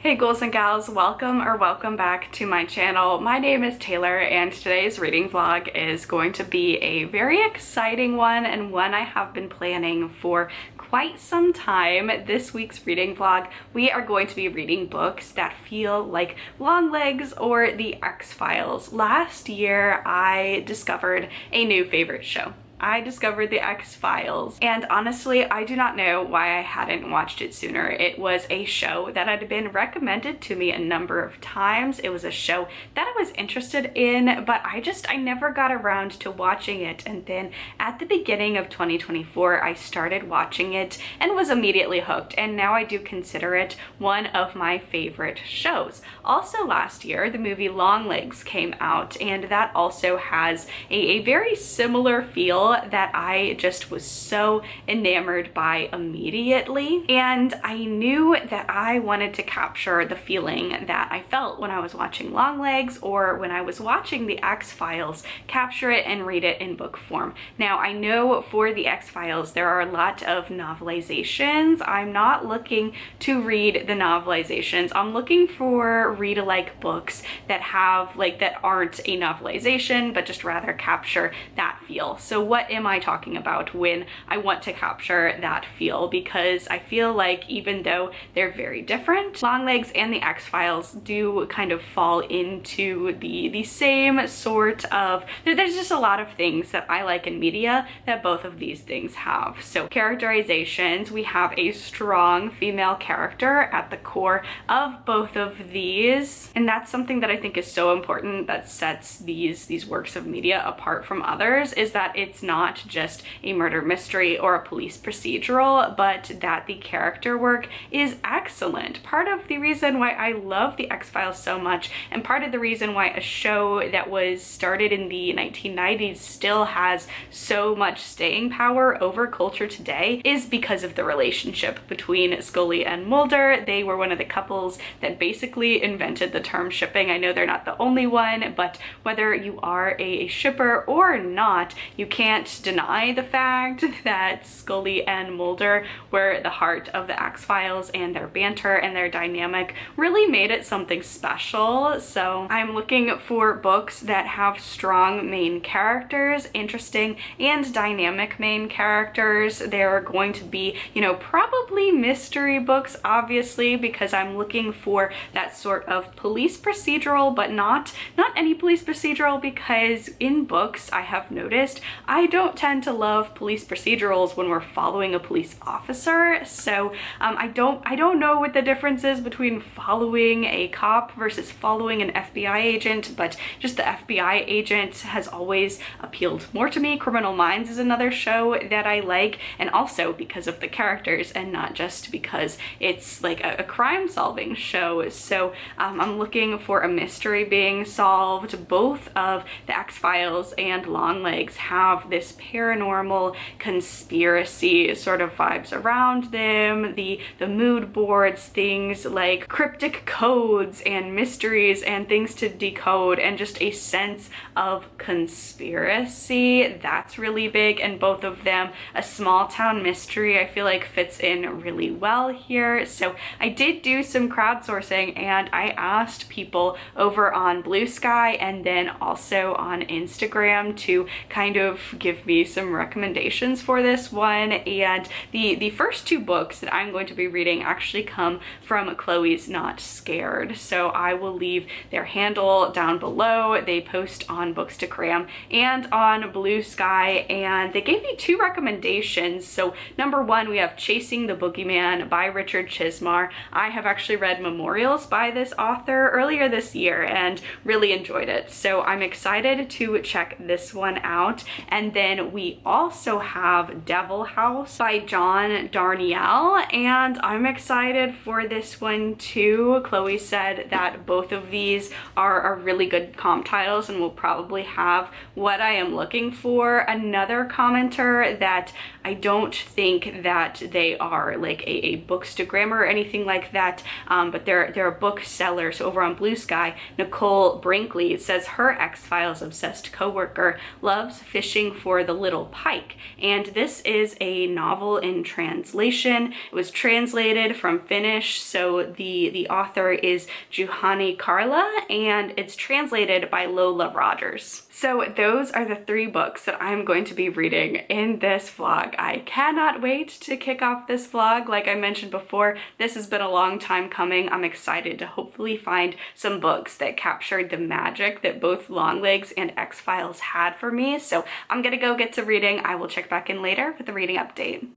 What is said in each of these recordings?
Hey ghouls and gals, welcome back to my channel. My name is Taylor and today's reading vlog is going to be a very exciting one and one I have been planning for quite some time. This week's reading vlog, we are going to be reading books that feel like Longlegs or The X-Files. Last year, I discovered a new favorite show. I discovered The X-Files, and honestly, I do not know why I hadn't watched it sooner. It was a show that had been recommended to me a number of times. It was a show that I was interested in, but I never got around to watching it. And then at the beginning of 2024, I started watching it and was immediately hooked, and now I do consider it one of my favorite shows. Also last year, the movie Longlegs came out, and that also has a very similar feel that I just was so enamored by immediately. And I knew that I wanted to capture the feeling that I felt when I was watching Longlegs or when I was watching The X-Files, capture it and read it in book form. Now, I know for The X-Files, there are a lot of novelizations. I'm not looking to read the novelizations. I'm looking for read-alike books that have, that aren't a novelization, but just rather capture that feel. So what am I talking about when I want to capture that feel? Because I feel like even though they're very different, Longlegs and The X-Files do kind of fall into the same sort of, there's just a lot of things that I like in media that both of these things have. So characterizations, we have a strong female character at the core of both of these, and that's something that I think is so important that sets these works of media apart from others, is that it's not just a murder mystery or a police procedural, but that the character work is excellent. Part of the reason why I love The X-Files so much, and part of the reason why a show that was started in the 1990s still has so much staying power over culture today, is because of the relationship between Scully and Mulder. They were one of the couples that basically invented the term shipping. I know they're not the only one, but whether you are a shipper or not, you can't deny the fact that Scully and Mulder were the heart of The X-Files, and their banter and their dynamic really made it something special. So I'm looking for books that have strong main characters, interesting and dynamic main characters. They're going to be, probably mystery books, obviously, because I'm looking for that sort of police procedural, but not any police procedural, because in books I have noticed I don't tend to love police procedurals when we're following a police officer. So I don't know what the difference is between following a cop versus following an FBI agent, but just the FBI agent has always appealed more to me. Criminal Minds is another show that I like, and also because of the characters and not just because it's like a crime solving show. So I'm looking for a mystery being solved. Both of The X-Files and Longlegs have this paranormal conspiracy sort of vibes around them. The mood boards, things like cryptic codes and mysteries and things to decode, and just a sense of conspiracy. That's really big, and both of them, a small town mystery, I feel like fits in really well here. So I did do some crowdsourcing, and I asked people over on BlueSky and then also on Instagram to kind of give me some recommendations for this one. And the first two books that I'm going to be reading actually come from Chloe's Not Scared. So I will leave their handle down below. They post on Books to Cram and on BlueSky, and they gave me two recommendations. So number one, we have Chasing the Boogeyman by Richard Chizmar. I have actually read Memorials by this author earlier this year and really enjoyed it. So I'm excited to check this one out. And then we also have Devil House by John Darnielle, and I'm excited for this one too. Chloe said that both of these are really good comp titles and will probably have what I am looking for. Another commenter that I don't think that they are like a bookstagram or anything like that, but they're a bookseller. So over on BlueSky, Nicole Brinkley, it says her X-Files obsessed coworker loves fishing for the little pike, and this is a novel in translation. It was translated from Finnish, so the author is Juhani Karila, and it's translated by Lola Rogers. So those are the 3 books that I'm going to be reading in this vlog. I cannot wait to kick off this vlog. Like I mentioned before, this has been a long time coming. I'm excited to hopefully find some books that captured the magic that both Longlegs and X-Files had for me. So I'm gonna go get to reading. I will check back in later with a reading update.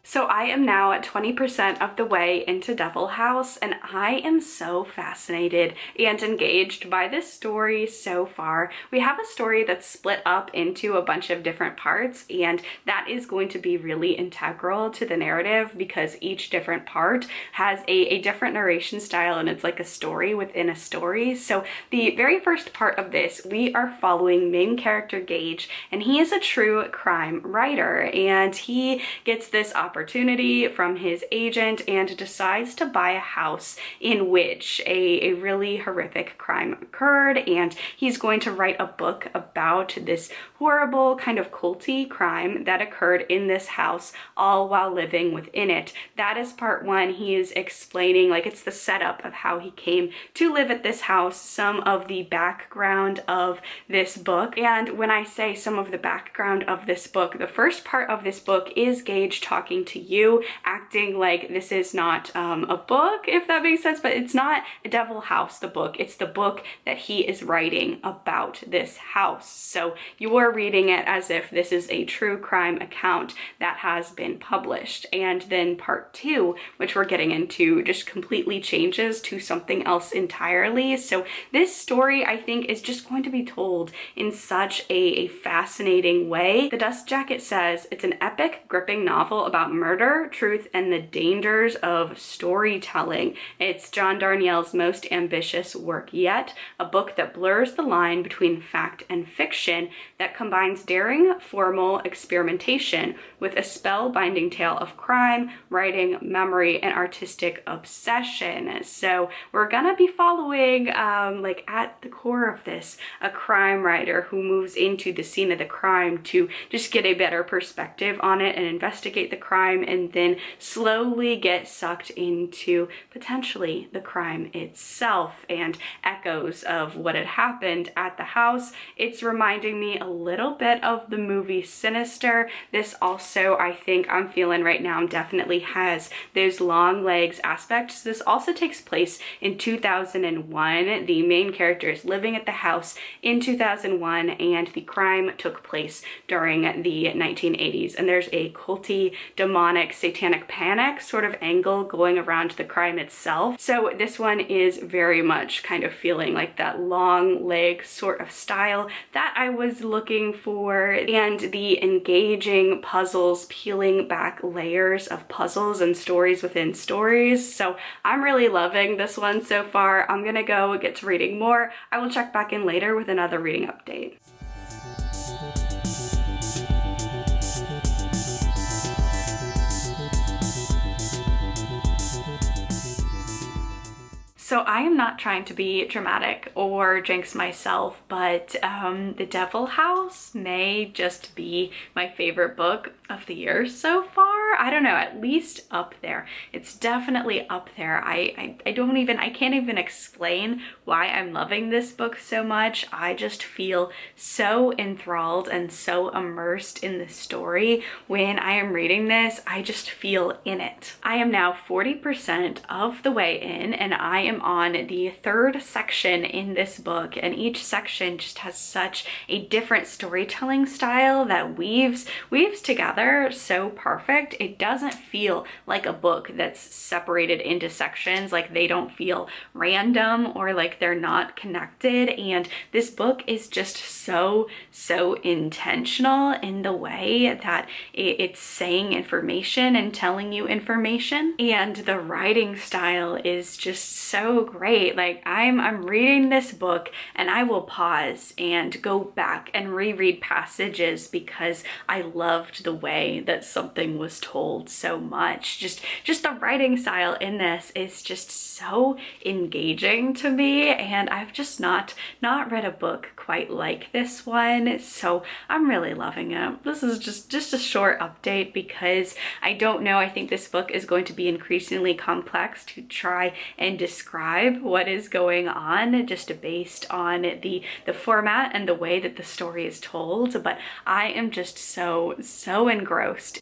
So I am now at 20% of the way into Devil House, and I am so fascinated and engaged by this story so far. We have a story that's split up into a bunch of different parts, and that is going to be really integral to the narrative because each different part has a different narration style, and it's like a story within a story. So the very first part of this, we are following main character Gage, and he is a true crime writer, and he gets this opportunity from his agent and decides to buy a house in which a really horrific crime occurred, and he's going to write a book about this horrible kind of culty crime that occurred in this house, all while living within it. That is part 1. He is explaining, like, it's the setup of how he came to live at this house, some of the background of this book. And when I say some of the background of this book, the first part of this book is Gage talking to you, acting like this is not a book, if that makes sense, but it's not a Devil House, the book. It's the book that he is writing about this house. So you are reading it as if this is a true crime account that has been published. And then part 2, which we're getting into, just completely changes to something else entirely. So this story, I think, is just going to be told in such a fascinating way. The Dust Jacket says it's an epic, gripping novel about murder, truth, and the dangers of storytelling. It's John Darnielle's most ambitious work yet, a book that blurs the line between fact and fiction, that combines daring, formal experimentation with a spellbinding tale of crime, writing, memory, and artistic obsession. So we're gonna be following, like at the core of this, a crime writer who moves into the scene of the crime to just get a better perspective on it and investigate the crime, and then slowly get sucked into potentially the crime itself and echoes of what had happened at the house. It's reminding me a little bit of the movie Sinister. This also, I think I'm feeling right now, definitely has those Longlegs aspects. This also takes place in 2001. The main character is living at the house in 2001, and the crime took place during the 1980s. And there's a culty, demonic, satanic panic sort of angle going around the crime itself. So this one is very much kind of feeling like that Longlegs sort of style that I was looking for, and the engaging puzzles, peeling back layers of puzzles and stories within stories. So I'm really loving this one so far. I'm gonna go get to reading more. I will check back in later with another reading update. So I am not trying to be dramatic or jinx myself, but The Devil House may just be my favorite book of the year so far. I don't know, at least up there. It's definitely up there. I can't even explain why I'm loving this book so much. I just feel so enthralled and so immersed in the story. When I am reading this, I just feel in it. I am now 40% of the way in, and I am on the 3rd section in this book, and each section just has such a different storytelling style that weaves together so perfect. it doesn't feel like a book that's separated into sections, like they don't feel random or like they're not connected. And this book is just so intentional in the way that it's saying information and telling you information, and the writing style is just so great. Like I'm reading this book and I will pause and go back and reread passages because I loved the way that something was told so much. Just the writing style in this is just so engaging to me, and I've just not read a book quite like this one, so I'm really loving it. This is just a short update because I don't know, I think this book is going to be increasingly complex to try and describe what is going on just based on the format and the way that the story is told, but I am just so engrossed.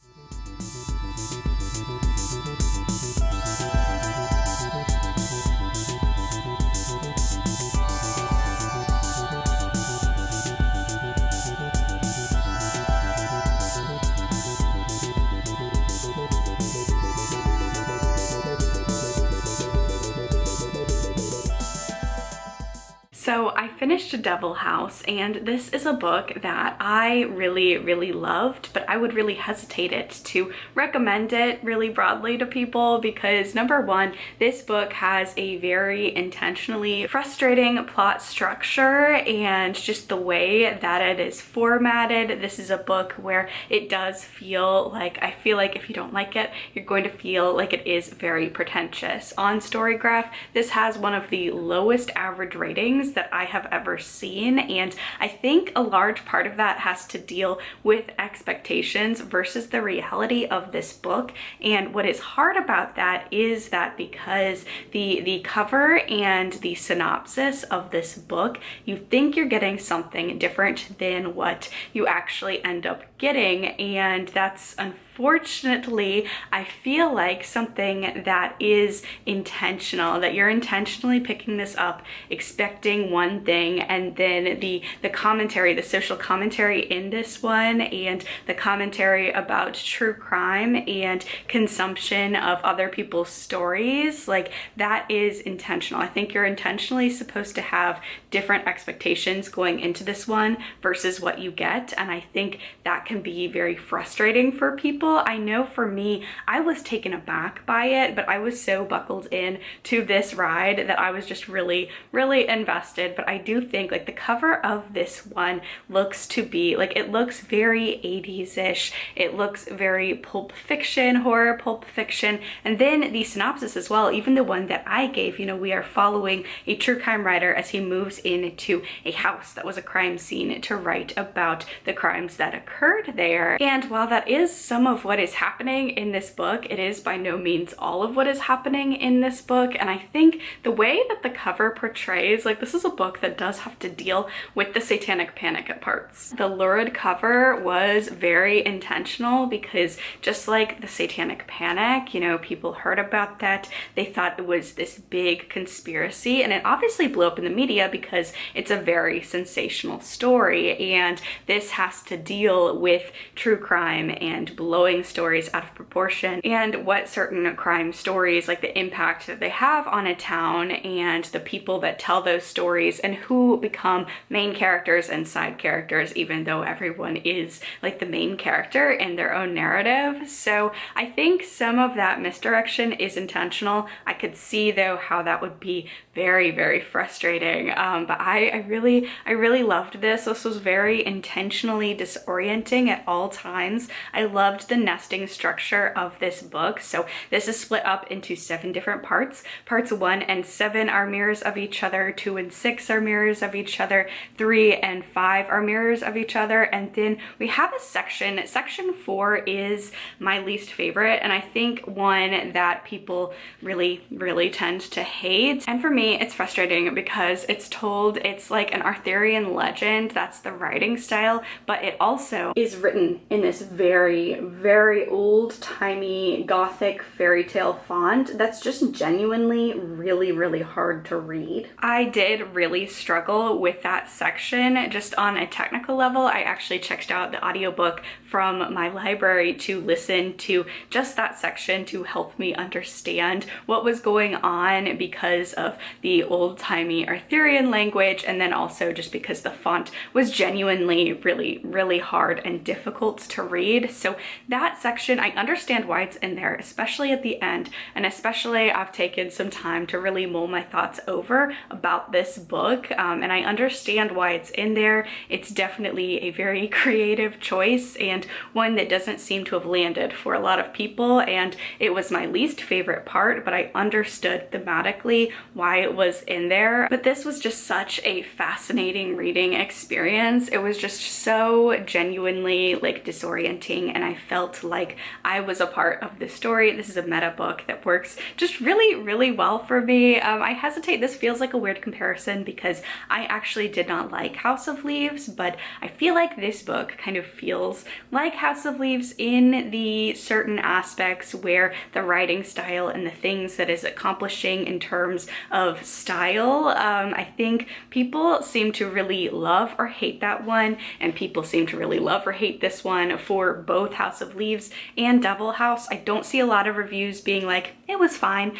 So I finished Devil House, and this is a book that I really loved, but I would really hesitate it to recommend it really broadly to people because, number one, this book has a very intentionally frustrating plot structure, and just the way that it is formatted, this is a book where it does feel like, I feel like if you don't like it, you're going to feel like it is very pretentious. On Storygraph, this has one of the lowest average ratings that I have ever seen, and I think a large part of that has to deal with expectations versus the reality of this book. And what is hard about that is that because the cover and the synopsis of this book, you think you're getting something different than what you actually end up getting, and that's unfortunately, I feel like something that is intentional, that you're intentionally picking this up expecting one thing, and then the commentary, the social commentary in this one, and the commentary about true crime and consumption of other people's stories, like that is intentional. I think you're intentionally supposed to have different expectations going into this one versus what you get, and I think that can be very frustrating for people. I know for me, I was taken aback by it, but I was so buckled in to this ride that I was just really invested. But I do think like the cover of this one looks to be like, it looks very 80s-ish. It looks very Pulp Fiction, horror Pulp Fiction. And then the synopsis as well, even the one that I gave, you know, we are following a true crime writer as he moves into a house that was a crime scene to write about the crimes that occurred there. And while that is some of what is happening in this book, it is by no means all of what is happening in this book. And I think the way that the cover portrays, like this is a book that does have to deal with the satanic panic at parts. The lurid cover was very intentional because just like the satanic panic, you know, people heard about that, they thought it was this big conspiracy, and it obviously blew up in the media because it's a very sensational story, and this has to deal with true crime and blowing stories out of proportion, and what certain crime stories, like the impact that they have on a town, and the people that tell those stories, and who become main characters and side characters, even though everyone is like the main character in their own narrative. So I think some of that misdirection is intentional. I could see though how that would be very frustrating, but I really loved this. This was very intentionally disorienting at all times. I loved the nesting structure of this book. So this is split up into 7 different parts. Parts 1 and 7 are mirrors of each other, 2 and 6 are mirrors of each other, 3 and 5 are mirrors of each other, and then we have a section. Section 4 is my least favorite, and I think one that people really tend to hate. And for me, me, it's frustrating because it's like an Arthurian legend. That's the writing style, but it also is written in this very, very old-timey Gothic fairy tale font that's just genuinely really, really hard to read. I did really struggle with that section just on a technical level. I actually checked out the audiobook from my library to listen to just that section to help me understand what was going on because of the old-timey Arthurian language, and then also just because the font was genuinely really, really hard and difficult to read. So that section, I understand why it's in there, especially at the end, and especially I've taken some time to really mull my thoughts over about this book, and I understand why it's in there. It's definitely a very creative choice and one that doesn't seem to have landed for a lot of people, and it was my least favorite part, but I understood thematically why it was in there. But this was just such a fascinating reading experience. It was just so genuinely like disorienting, and I felt like I was a part of the story. This is a meta book that works just really, really well for me. I hesitate, this feels like a weird comparison because I actually did not like House of Leaves, but I feel like this book kind of feels like House of Leaves in the certain aspects where the writing style and the things that is accomplishing in terms of style. I think people seem to really love or hate that one, and people seem to really love or hate this one for both House of Leaves and Devil House. I don't see a lot of reviews being like, it was fine.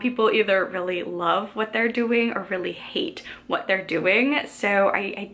People either really love what they're doing or really hate what they're doing. So I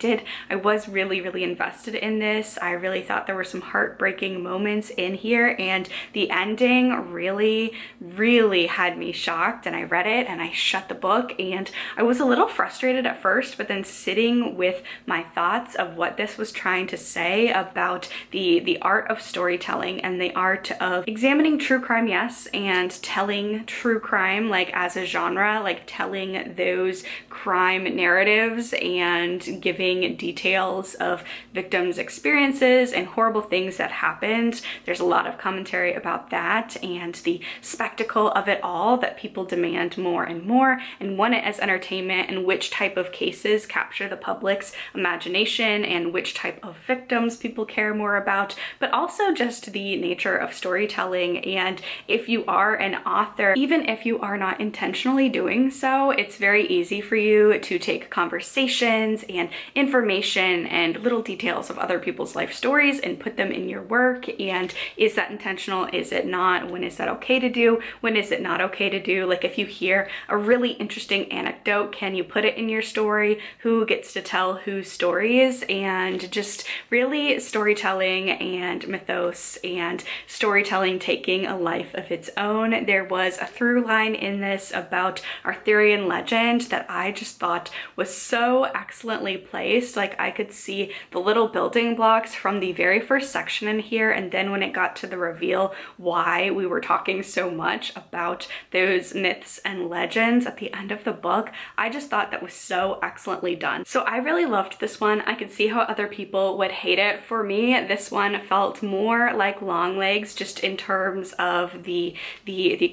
was really, really invested in this. I really thought there were some heartbreaking moments in here, and the ending really, really had me shocked. And I read it and I shut the book, and I was a little frustrated at first, but then sitting with my thoughts of what this was trying to say about the art of storytelling and the art of examining true crime, yes, and telling true crime like as a genre, like telling those crime narratives and giving details of victims' experiences and horrible things that happened. There's a lot of commentary about that and the spectacle of it all that people demand more and more and want it as entertainment, and which type of cases capture the public's imagination and which type of victims people care more about, but also just the nature of storytelling. And if you are an author, even if you are not intentionally doing so, it's very easy for you to take conversations and information and little details of other people's life stories and put them in your work. And is that intentional? Is it not? When is that okay to do? When is it not okay to do? Like if you hear a really interesting anecdote, can you put it in your story? Who gets to tell whose stories? And just really storytelling and mythos and storytelling taking a life of its own. There was a through line in this about Arthurian legend that I just thought was so excellently placed. Like I could see the little building blocks from the very first section in here, and then when it got to the reveal why we were talking so much about those myths and legends at the end of the book, I just thought that was so excellently done. So I really loved this one. I could see how other people would hate it. For me, this one felt more like Longlegs, just in terms of the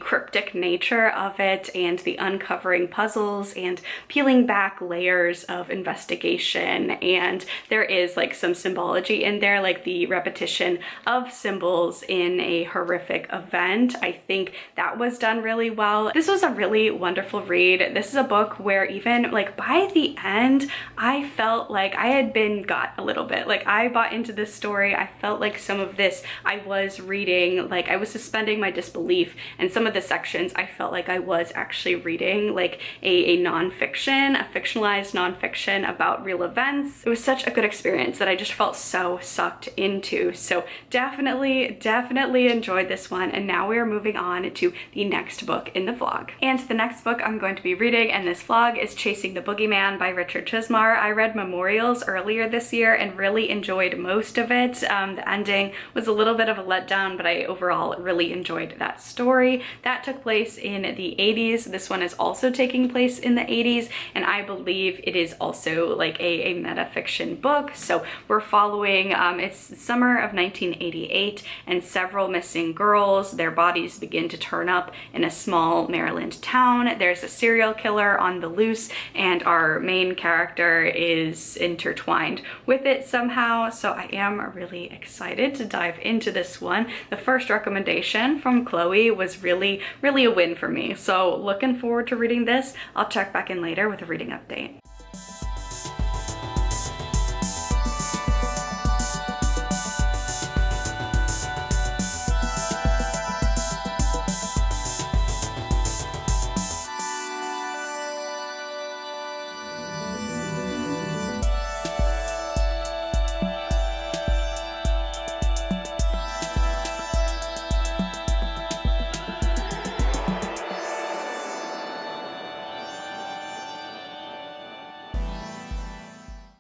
cryptic nature of it and the uncovering puzzles and peeling back layers of investigation. And there is like some symbology in there, like the repetition of symbols in a horrific event. I think that was done really well. This was a really wonderful read. This is a book where even like by the end, I felt like I had been got a little bit. Like I bought into this story. I felt like some of this I was reading, like I was suspending my disbelief, and some of the sections I felt like I was actually reading like a nonfiction, a fictionalized nonfiction about real events. It was such a good experience that I just felt so sucked into. So definitely enjoyed this one. And now we are moving on to the next book in the vlog. And the next book I'm going to be reading in this vlog is Chasing the Boogeyman by Richard Chizmar. I read Memorials earlier this year and really enjoyed most of it. The ending was a little bit of a letdown, but I overall really enjoyed that story. That took place in the 80s. This one is also taking place in the 80s, and I believe it is also like a metafiction book. So we're following, it's the summer of 1988, and several missing girls, their bodies begin to turn up in a small Maryland town. There's a series serial killer on the loose, and our main character is intertwined with it somehow. So I am really excited to dive into this one. The first recommendation from Chloe was really a win for me. So looking forward to reading this. I'll check back in later with a reading update.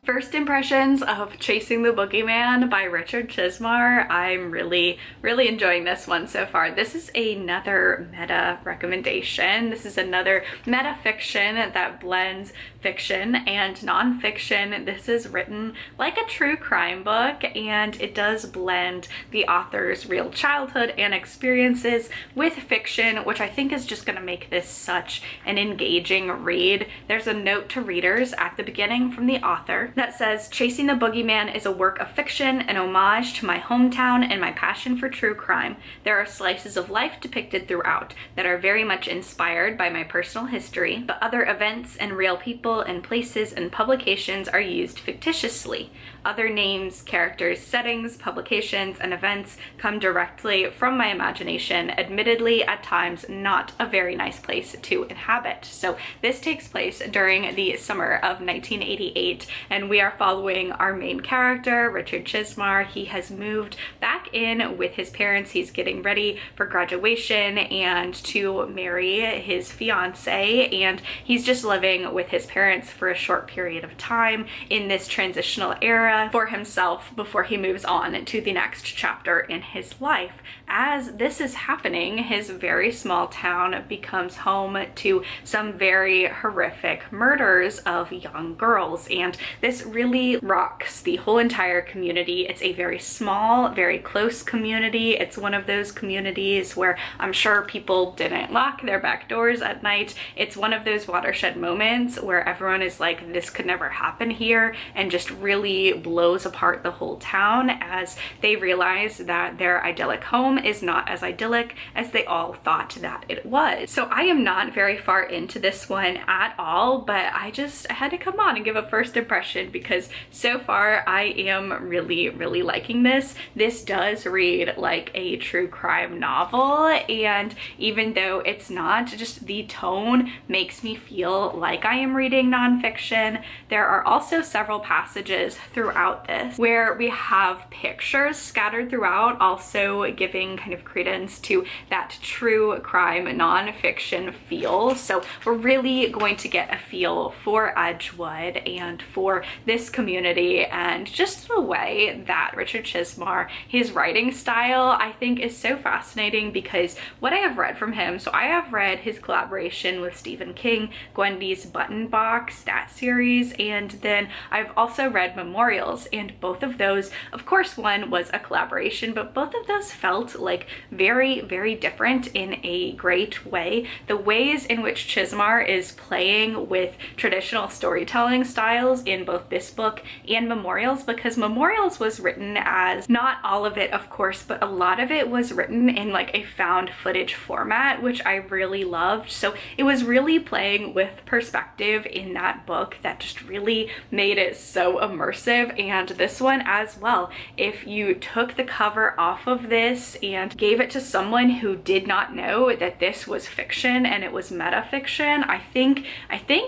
First impressions of Chasing the Boogeyman by Richard Chizmar. I'm really enjoying this one so far. This is another meta recommendation. This is another meta fiction that blends fiction and nonfiction. This is written like a true crime book, and it does blend the author's real childhood and experiences with fiction, which I think is just going to make this such an engaging read. There's a note to readers at the beginning from the author that says, "Chasing the Boogeyman is a work of fiction, an homage to my hometown and my passion for true crime. There are slices of life depicted throughout that are very much inspired by my personal history, but other events and real people and places and publications are used fictitiously. Other names, characters, settings, publications, and events come directly from my imagination, admittedly at times not a very nice place to inhabit." So this takes place during the summer of 1988, and we are following our main character, Richard Chizmar. He has moved back in with his parents. He's getting ready for graduation and to marry his fiance, and he's just living with his parents for a short period of time in this transitional era for himself before he moves on to the next chapter in his life. As this is happening, his very small town becomes home to some very horrific murders of young girls, and this really rocks the whole entire community. It's a very small, very close community. It's one of those communities where I'm sure people didn't lock their back doors at night. It's one of those watershed moments where everyone is like, this could never happen here, and just really blows apart the whole town as they realize that their idyllic home is not as idyllic as they all thought that it was. So I am not very far into this one at all, but I had to come on and give a first impression because so far I am really liking this. This does read like a true crime novel, and even though it's not, just the tone makes me feel like I am reading nonfiction. There are also several passages throughout this where we have pictures scattered throughout, also giving kind of credence to that true crime nonfiction feel. So we're really going to get a feel for Edgewood and for this community, and just the way that Richard Chizmar, his writing style, I think is so fascinating because what I have read from him, so I have read his collaboration with Stephen King, Gwendy's Button Box, that series, and then I've also read Memorials, and both of those, of course one was a collaboration, but both of those felt like very different in a great way. The ways in which Chizmar is playing with traditional storytelling styles in both this book and Memorials, because Memorials was written as, not all of it of course, but a lot of it was written in like a found footage format, which I really loved. So it was really playing with perspective in that book that just really made it so immersive, and this one as well. If you took the cover off of this and gave it to someone who did not know that this was fiction and it was meta fiction, I think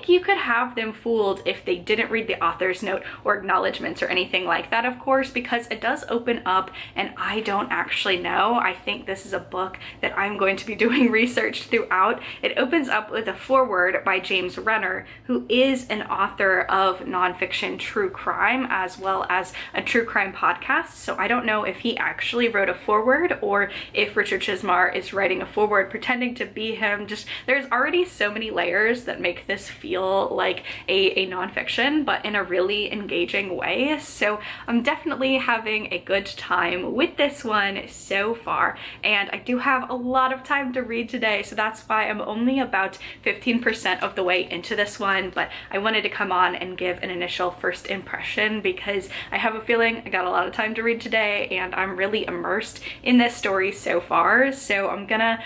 you could have them fooled if they didn't read the author's note or acknowledgments or anything like that, of course, because it does open up, and I don't actually know. I think this is a book that I'm going to be doing research throughout. It opens up with a foreword by James Renner, who is an author of nonfiction true crime as well as a true crime podcast. So I don't know if he actually wrote a foreword or if Richard Chizmar is writing a foreword pretending to be him. Just, there's already so many layers that make this feel like a nonfiction, but in a really engaging way. So I'm definitely having a good time with this one so far, and I do have a lot of time to read today, so that's why I'm only about 15% of the way into this one, but I wanted to come on and give an initial first impression because I have a feeling I got a lot of time to read today and I'm really immersed in this story so far. So I'm gonna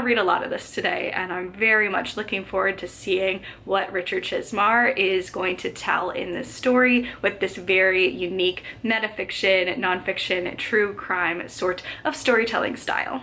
read a lot of this today, and I'm very much looking forward to seeing what Richard Chizmar is going to tell in this story with this very unique metafiction, nonfiction, true crime sort of storytelling style.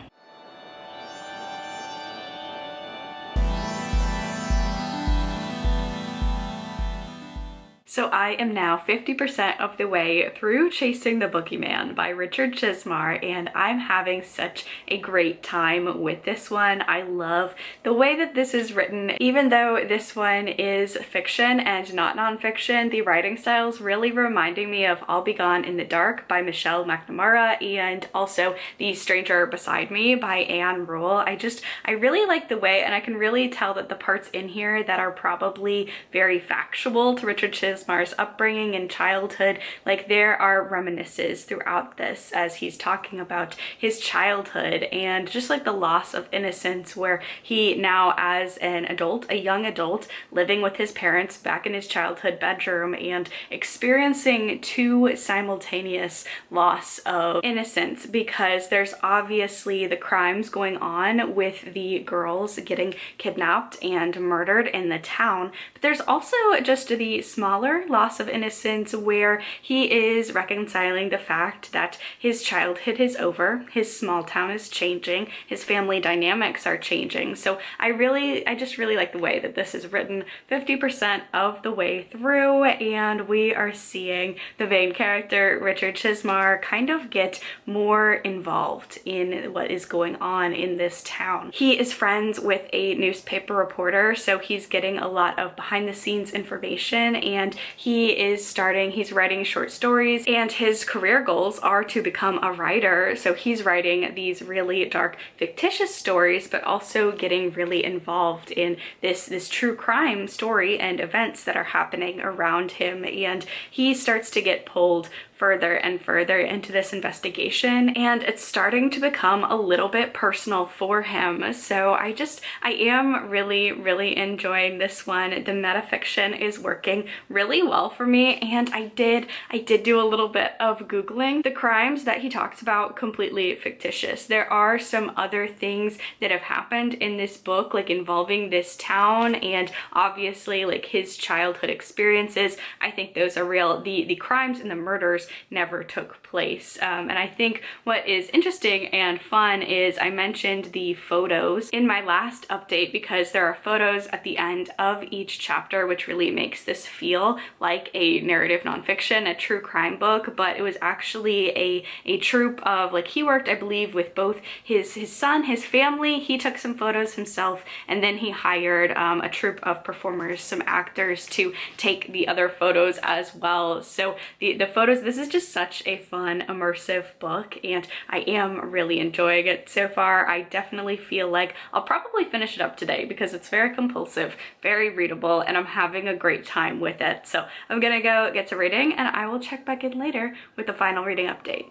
So I am now 50% of the way through Chasing the Boogeyman by Richard Chizmar, and I'm having such a great time with this one. I love the way that this is written. Even though this one is fiction and not nonfiction, the writing style is really reminding me of I'll Be Gone in the Dark by Michelle McNamara, and also The Stranger Beside Me by Anne Rule. I really like the way, and I can really tell that the parts in here that are probably very factual to Richard Chizmar's upbringing and childhood, like there are reminiscences throughout this as he's talking about his childhood and just like the loss of innocence, where he now as an adult, a young adult, living with his parents back in his childhood bedroom and experiencing two simultaneous loss of innocence, because there's obviously the crimes going on with the girls getting kidnapped and murdered in the town, but there's also just the smaller loss of innocence where he is reconciling the fact that his childhood is over, his small town is changing, his family dynamics are changing. So I just really like the way that this is written 50% of the way through, and we are seeing the main character, Richard Chizmar, kind of get more involved in what is going on in this town. He is friends with a newspaper reporter, so he's getting a lot of behind the scenes information, and he's writing short stories, and his career goals are to become a writer. So he's writing these really dark fictitious stories, but also getting really involved in this true crime story and events that are happening around him, and he starts to get pulled further and further into this investigation, and it's starting to become a little bit personal for him. So I am really enjoying this one. The metafiction is working really well for me, and I did do a little bit of Googling. The crimes that he talks about, completely fictitious. There are some other things that have happened in this book, like involving this town and obviously like his childhood experiences. I think those are real. The crimes and the murders never took place. And I think what is interesting and fun is I mentioned the photos in my last update, because there are photos at the end of each chapter, which really makes this feel like a narrative nonfiction, a true crime book. But it was actually a troupe of, like, he worked, I believe, with both his son, his family. He took some photos himself, and then he hired a troupe of performers, some actors, to take the other photos as well. So the photos, this is just such a fun, immersive book, and I am really enjoying it so far. I definitely feel like I'll probably finish it up today because it's very compulsive, very readable, and I'm having a great time with it. So I'm gonna go get to reading, and I will check back in later with the final reading update.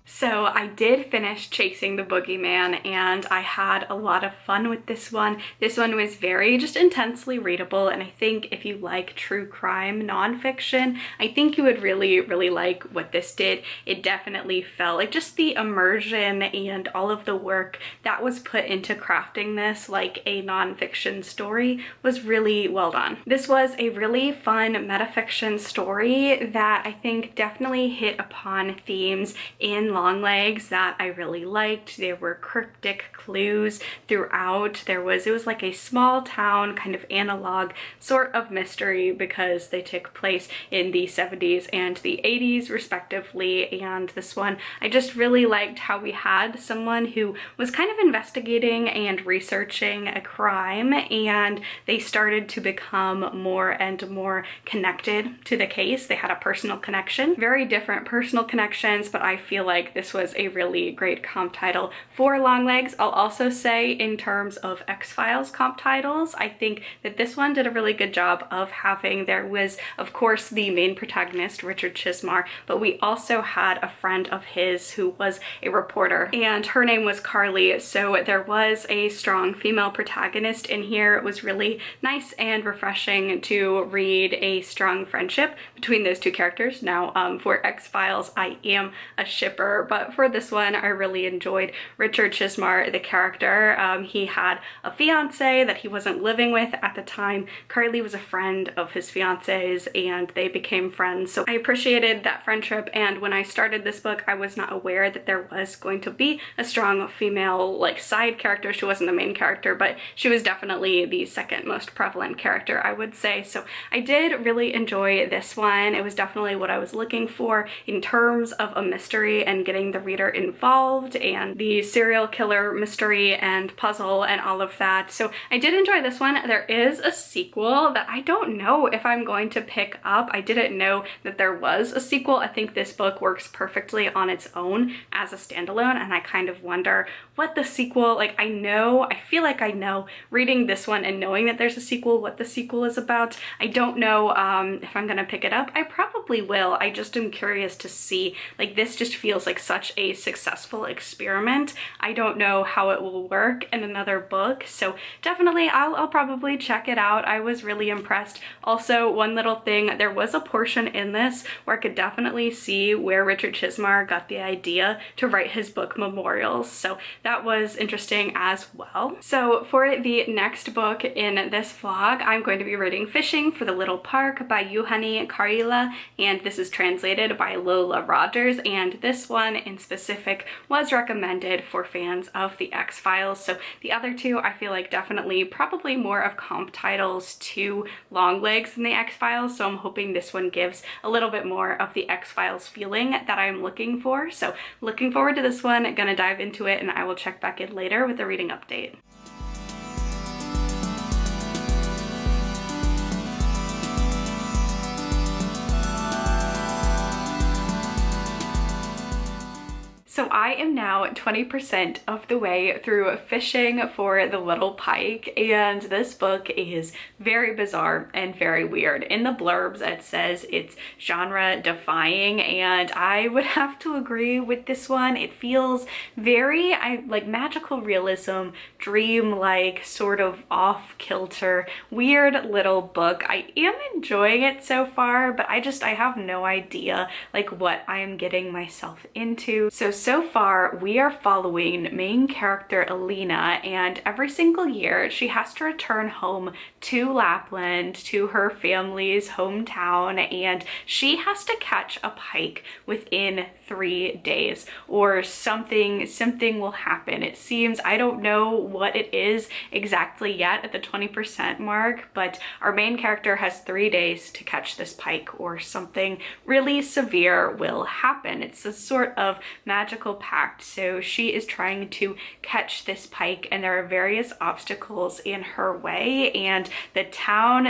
So I did finish Chasing the Boogeyman, and I had a lot of fun with this one. This one was very just intensely readable, and I think if you like true crime nonfiction, I think you would really like what this did. It definitely felt like just the immersion and all of the work that was put into crafting this like a nonfiction story was really well done. This was a really fun metafiction story that I think definitely hit upon themes in Longlegs that I really liked. There were cryptic clues throughout. It was like a small town kind of analog sort of mystery because they took place in the 70s and the 80s respectively. And this one, I just really liked how we had someone who was kind of investigating and researching a crime, and they started to become more and more connected to the case. They had a personal connection, very different personal connections, but I feel like this was a really great comp title for Longlegs. I'll also say in terms of X-Files comp titles, I think that this one did a really good job of having, there was of course the main protagonist, Richard Chizmar, but we also had a friend of his who was a reporter, and her name was Karila, so there was a strong female protagonist in here. It was really nice and refreshing to read a strong friendship between those two characters. Now, for X-Files, I am a shipper, but for this one, I really enjoyed Richard Chizmar, the character. He had a fiance that he wasn't living with at the time. Karila was a friend of his fiance's, and they became friends, so I appreciated that friendship. And when I started this book, I was not aware that there was going to be a strong female like side character. She wasn't the main character, but she was definitely the second most prevalent character, I would say. So I did really enjoy this one. It was definitely what I was looking for in terms of a mystery and getting the reader involved, and the serial killer mystery and puzzle and all of that. So I did enjoy this one. There is a sequel that I don't know if I'm going to pick up. I didn't know that there was a sequel. I think this book works perfectly on its own as a standalone, and I kind of wonder what the sequel, like I feel like I know reading this one and knowing that there's a sequel, what the sequel is about. I don't know if I'm gonna pick it up. I probably will. I just am curious to see, like this just feels like such a successful experiment. I don't know how it will work in another book, so definitely I'll probably check it out. I was really impressed. Also, one little thing, there was a portion in this where I could definitely see where Richard Chizmar got the idea to write his book memorials, so that was interesting as well. So for the next book in this vlog, I'm going to be reading Fishing for the Little Park by Juhani Karila, and this is translated by Lola Rogers, and this one in specific was recommended for fans of the X-Files. So the other two I feel like definitely probably more of comp titles to Longlegs than the X-Files, so I'm hoping this one gives a little bit more of the X-Files feeling that I'm looking for. So looking forward to this one, gonna dive into it, and I will check back in later with a reading update. So I am now 20% of the way through Fishing for the Little Pike, and this book is very bizarre and very weird. In the blurbs it says it's genre defying, and I would have to agree with this one. It feels very like magical realism, dream-like, sort of off-kilter, weird little book. I am enjoying it so far, but I have no idea like what I am getting myself into. So far, we are following main character Alina, and every single year she has to return home to Lapland, to her family's hometown, and she has to catch a pike within 3 days or something will happen. It seems, I don't know what it is exactly yet at the 20% mark, but our main character has 3 days to catch this pike or something really severe will happen. It's a sort of magical pact, so she is trying to catch this pike, and there are various obstacles in her way, and the town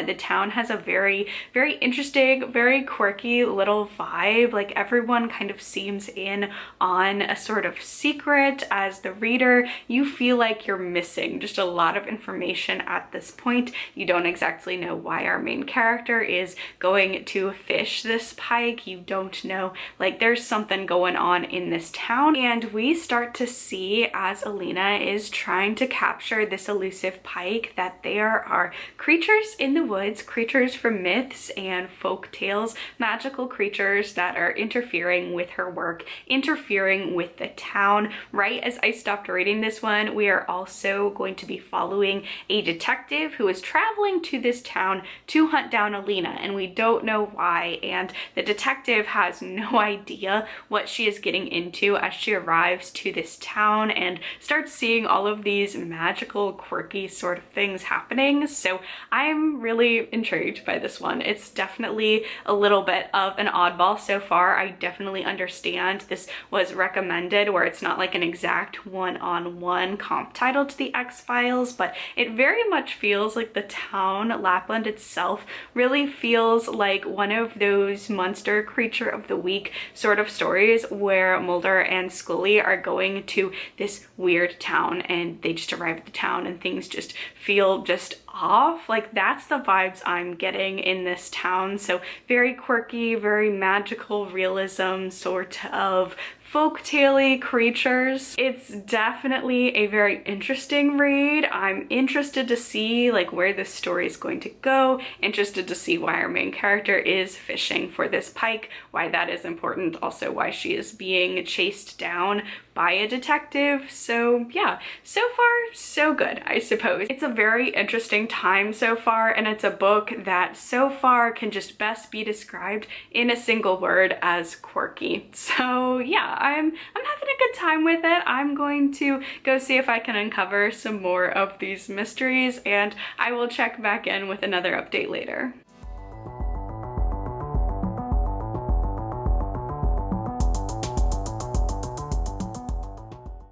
has a very interesting, very quirky little vibe. Like everyone kind of seems in on a sort of secret. As the reader, you feel like you're missing just a lot of information at this point. You don't exactly know why our main character is going to fish this pike. You don't know, like there's something going on in this town, and we start to see as Alina is trying to capture this elusive pike that there are creatures in the woods, creatures from myths and folk tales, magical creatures that are interfering with her work, interfering with the town. Right as I stopped reading this one, we are also going to be following a detective who is traveling to this town to hunt down Alina, and we don't know why, and the detective has no idea what she is getting into as she arrives to this town and starts seeing all of these magical, quirky sort of things happening. So I'm really intrigued by this one. It's definitely a little bit of an oddball so far. I definitely understand this was recommended where it's not like an exact one-on-one comp title to the X-Files, but it very much feels like the town, Lapland itself, really feels like one of those monster creature of the week sort of stories where Mulder and Scully are going to this weird town and they just arrive at the town and things just feel just off. Like that's the vibes I'm getting in this town. So very quirky, very magical realism sort of folktale-y creatures. It's definitely a very interesting read. I'm interested to see like where this story is going to go, interested to see why our main character is fishing for this pike, why that is important, also why she is being chased down by a detective. So yeah, so far so good, I suppose. It's a very interesting time so far, and it's a book that so far can just best be described in a single word as quirky. So yeah, I'm having a good time with it. I'm going to go see if I can uncover some more of these mysteries, and I will check back in with another update later.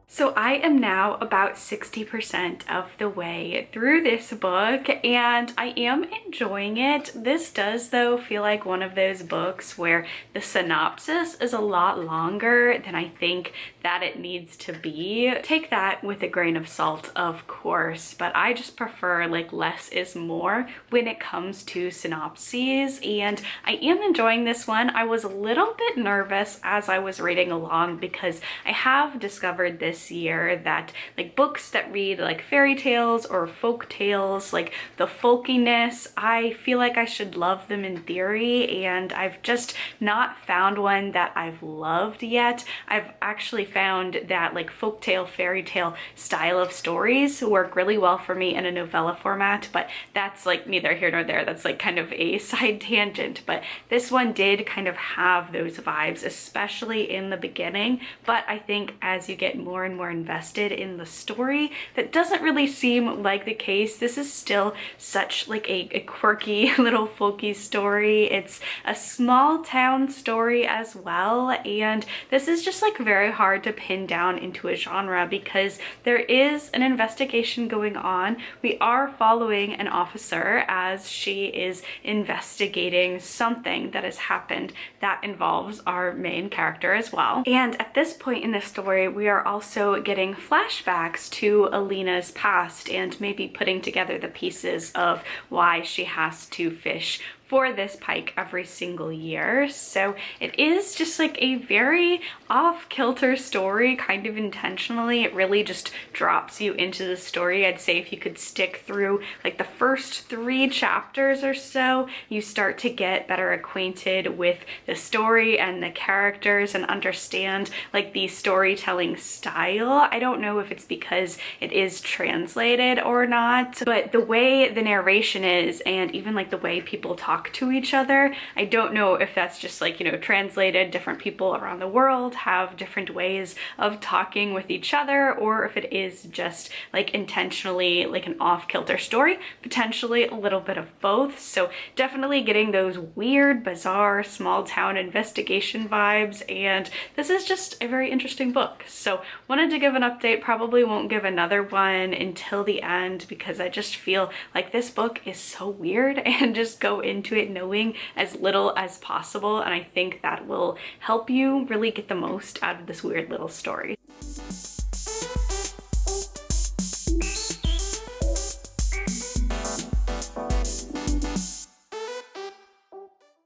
So I am now about 60% of the way through this book and I am enjoying it. This does though feel like one of those books where the synopsis is a lot longer than I think that it needs to be. Take that with a grain of salt, of course, but I just prefer like less is more when it comes to synopses, and I am enjoying this one. I was a little bit nervous as I was reading along because I have discovered this year that like books that read like fairy tales or folk tales, like the folkiness, I feel like I should love them in theory, and I've just not found one that I've loved yet. I've actually found that like folktale, fairy tale style of stories work really well for me in a novella format, but that's like neither here nor there. That's like kind of a side tangent, but this one did kind of have those vibes, especially in the beginning. But I think as you get more and more invested in the story, that doesn't really seem like the case. This is still such like a quirky little folky story. It's a small town story as well, and this is just like very hard to pin down into a genre because there is an investigation going on. We are following an officer as she is investigating something that has happened that involves our main character as well. And at this point in the story, we are also getting flashbacks to Alina's past and maybe putting together the pieces of why she has to fish for this pike every single year. So it is just like a very off-kilter story, kind of intentionally. It really just drops you into the story. I'd say if you could stick through like the first 3 chapters or so, you start to get better acquainted with the story and the characters and understand like the storytelling style. I don't know if it's because it is translated or not, but the way the narration is and even like the way people talk to each other, I don't know if that's just like, you know, translated. Different people around the world have different ways of talking with each other, or if it is just like intentionally like an off-kilter story, potentially a little bit of both. So definitely getting those weird, bizarre, small town investigation vibes, and this is just a very interesting book. So wanted to give an update, probably won't give another one until the end because I just feel like this book is so weird and just go into it knowing as little as possible, and I think that will help you really get the most out of this weird little story.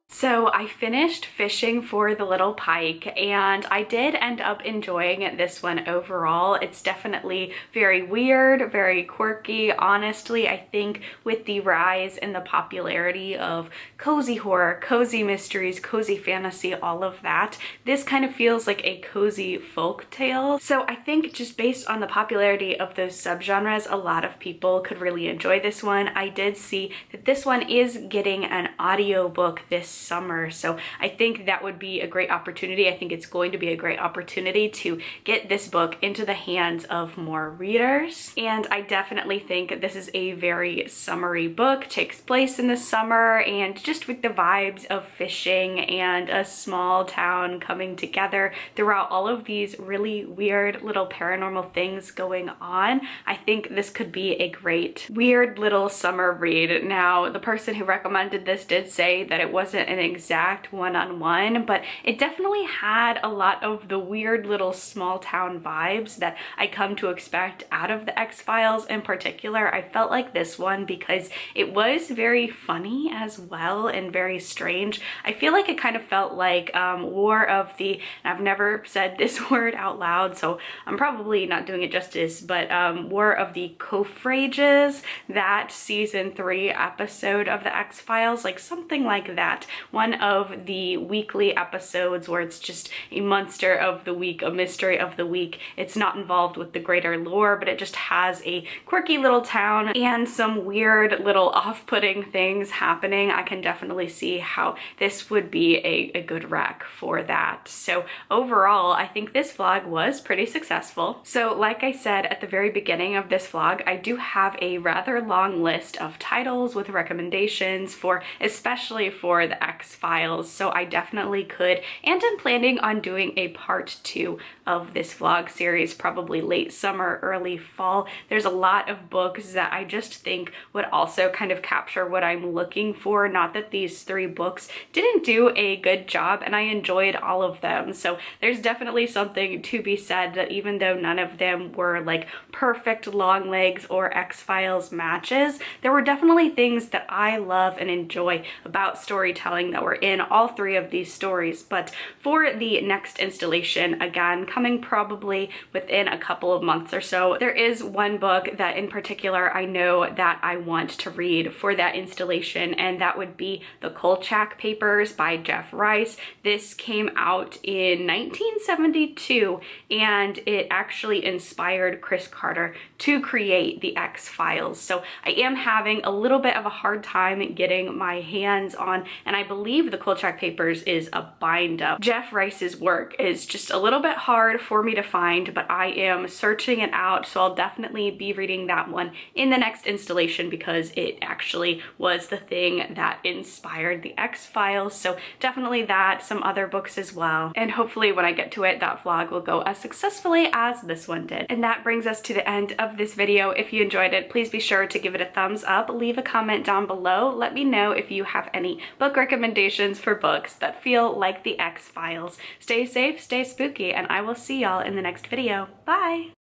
So I finished fishing for the little pike and I did end up enjoying this one overall. It's definitely very weird, very quirky. Honestly, I think with the rise in the popularity of cozy horror, cozy mysteries, cozy fantasy, all of that, this kind of feels like a cozy folk tale. So I think just based on the popularity of those subgenres, a lot of people could really enjoy this one. I did see that this one is getting an audiobook this summer, there. So I think that would be a great opportunity. I think it's going to be a great opportunity to get this book into the hands of more readers. And I definitely think this is a very summery book, takes place in the summer, and just with the vibes of fishing and a small town coming together throughout all of these really weird little paranormal things going on, I think this could be a great weird little summer read. Now, the person who recommended this did say that it wasn't an exact one-on-one, but it definitely had a lot of the weird little small town vibes that I come to expect out of the X-Files in particular. I felt like this one because it was very funny as well and very strange. I feel like it kind of felt like War of the, and I've never said this word out loud, so I'm probably not doing it justice, but War of the Cofrages, that season 3 episode of the X-Files, like something like that. One of the weekly episodes where it's just a monster of the week, a mystery of the week. It's not involved with the greater lore, but it just has a quirky little town and some weird little off-putting things happening. I can definitely see how this would be a good rec for that. So overall, I think this vlog was pretty successful. So like I said at the very beginning of this vlog, I do have a rather long list of titles with recommendations for, especially for the X-Files. So I definitely could, and I'm planning on doing a part 2 of this vlog series, probably late summer, early fall. There's a lot of books that I just think would also kind of capture what I'm looking for. Not that these 3 books didn't do a good job, and I enjoyed all of them. So there's definitely something to be said that even though none of them were like perfect Longlegs or X-Files matches, there were definitely things that I love and enjoy about storytelling that were in all 3 of these stories. But for the next installation, again, coming probably within a couple of months or so, there is one book that in particular I know that I want to read for that installation, and that would be The Kolchak Papers by Jeff Rice. This came out in 1972, and it actually inspired Chris Carter to create the X-Files. So I am having a little bit of a hard time getting my hands on, and I believe The Kolchak Papers is a bind up. Jeff Rice's work is just a little bit hard for me to find, but I am searching it out, so I'll definitely be reading that one in the next installation because it actually was the thing that inspired the X-Files. So definitely that, some other books as well, and hopefully when I get to it, that vlog will go as successfully as this one did. And that brings us to the end of this video. If you enjoyed it, please be sure to give it a thumbs up, leave a comment down below, let me know if you have any book recommendations for books that feel like the X-Files. Stay safe, stay spooky, and I will see y'all in the next video. Bye!